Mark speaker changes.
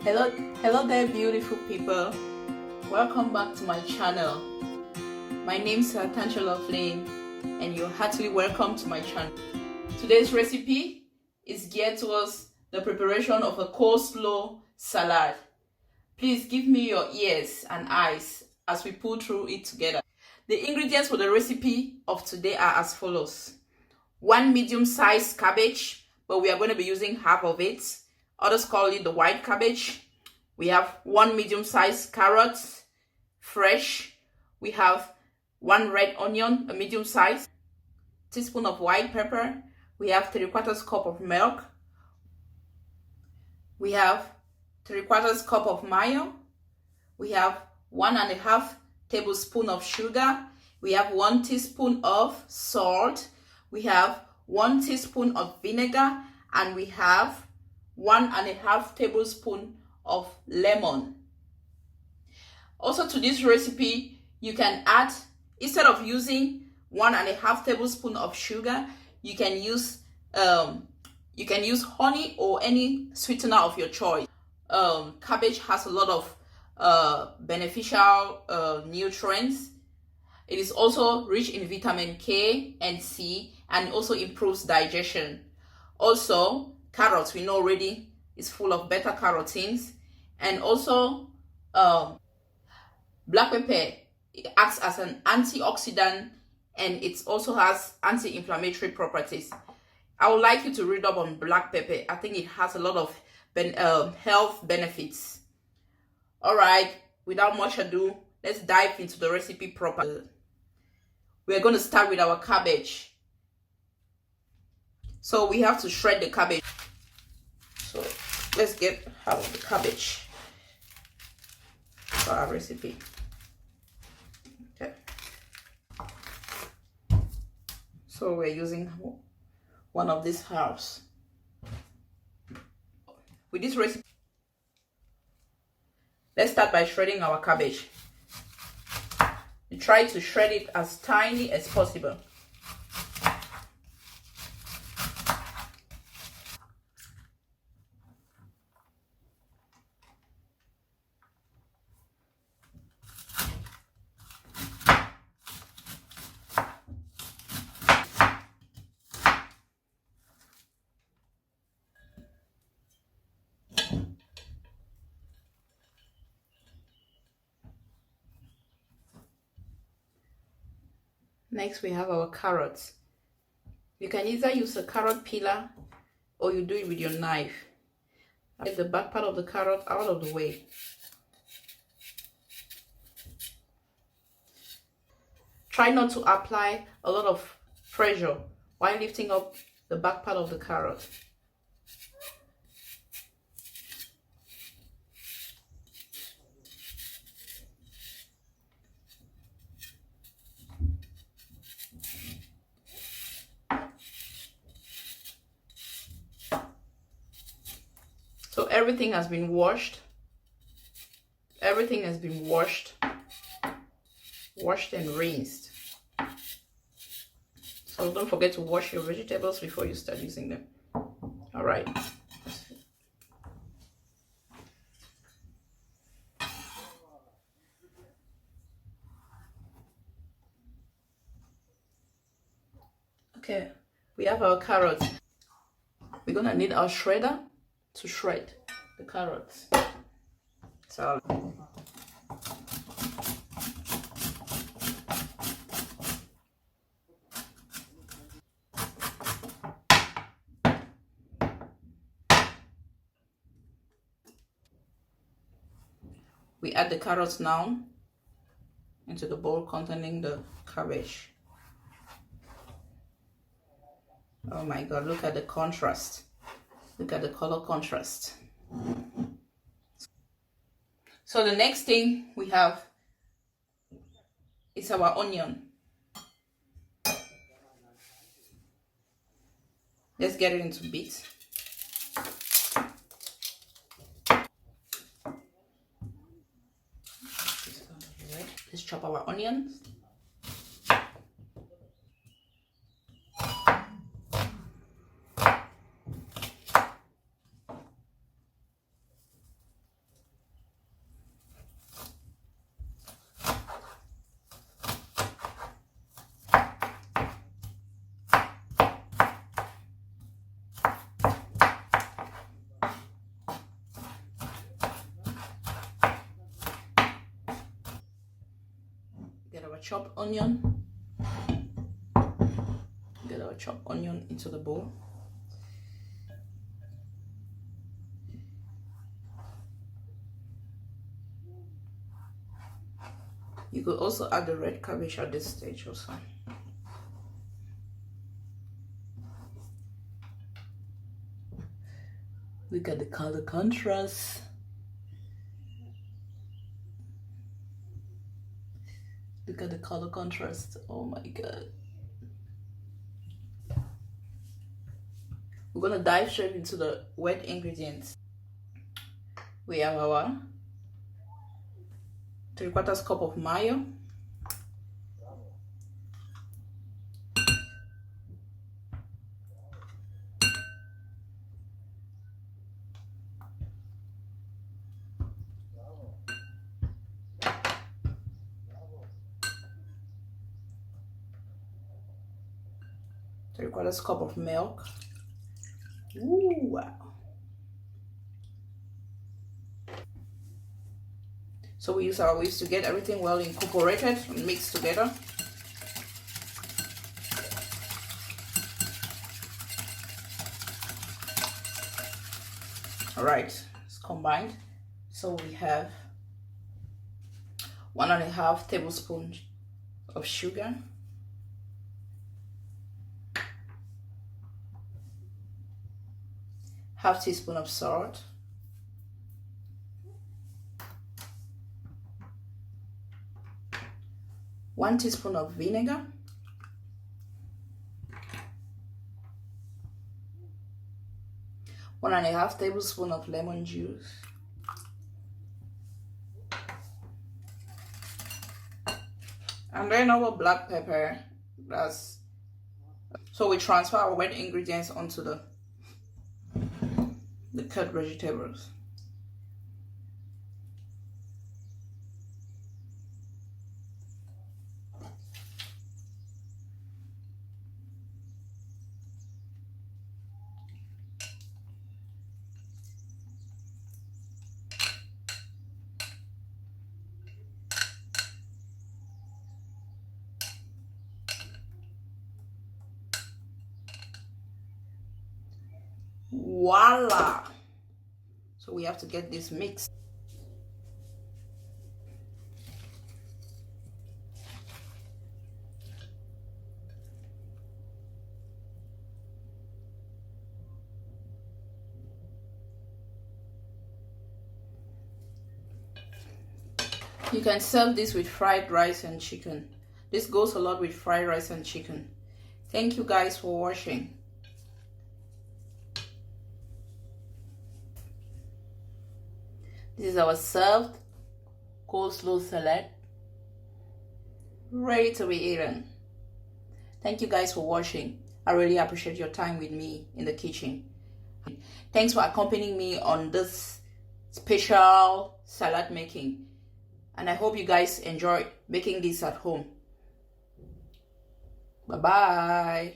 Speaker 1: Hello there, beautiful people. Welcome back to my channel. My name is MyLifeAsLoveline and you're heartily welcome to my channel. Today's recipe is geared towards the preparation of a coleslaw salad. Please give me your ears and eyes as we pull through it together. The ingredients for the recipe of today are as follows. 1 medium-sized cabbage, but we are going to be using half of it. Others call it the white cabbage. We have 1 medium-sized carrot, fresh. We have 1 red onion, a medium size, teaspoon of white pepper. We have 3/4 cup of milk. We have 3/4 cup of mayo. We have 1.5 tablespoon of sugar. We have 1 teaspoon of salt. We have 1 teaspoon of vinegar, and we have 1.5 tablespoon of lemon. Also, to this recipe, you can add, instead of using 1.5 tablespoon of sugar, you can use honey or any sweetener of your choice. Cabbage has a lot of beneficial nutrients. It is also rich in vitamin K and C, and also improves digestion. Also, carrots, we know already, is full of beta carotenes, and also black pepper, it acts as an antioxidant, and it also has anti-inflammatory properties. I would like you to read up on black pepper. I think it has a lot of health benefits. All right, without much ado, let's dive into the recipe properly. We're going to start with our cabbage. So we have to shred the cabbage. So let's get half of the cabbage for our recipe. Okay. So we're using one of these halves. With this recipe, let's start by shredding our cabbage. You try to shred it as tiny as possible. Next, we have our carrots. You can either use a carrot peeler or you do it with your knife. Get the back part of the carrot out of the way. Try not to apply a lot of pressure while lifting up the back part of the carrot. So everything has been washed. Everything has been washed and rinsed. So don't forget to wash your vegetables before you start using them. All right. Okay, we have our carrots. We're gonna need our shredder to shred the carrots. So we add the carrots now into the bowl containing the cabbage. Oh my God, look at the contrast. Look at the color contrast. So the next thing we have is our onion. Let's get it into bits. Let's chop our onions. chopped onion. Get our chopped onion into the bowl. You could also add the red cabbage at this stage also. Look at the color contrast. Look at the color contrast. Oh my god. We're gonna dive straight into the wet ingredients. We have our 3/4 cup of mayo. Three-quarters cup of milk. Ooh, wow. So we use our whisk to get everything well incorporated and mixed together. All right, it's combined. So we have 1.5 tablespoons of sugar. Half teaspoon of salt. One teaspoon of vinegar. One and a half tablespoon of lemon juice. And then our black pepper. So we transfer our wet ingredients onto the cut vegetables. Voila! So we have to get this mixed. You can serve this with fried rice and chicken. This goes a lot with fried rice and chicken. Thank you guys for watching. This is our served coleslaw salad, ready to be eaten. Thank you guys for watching. I really appreciate your time with me in the kitchen. Thanks for accompanying me on this special salad making. And I hope you guys enjoy making this at home. Bye-bye.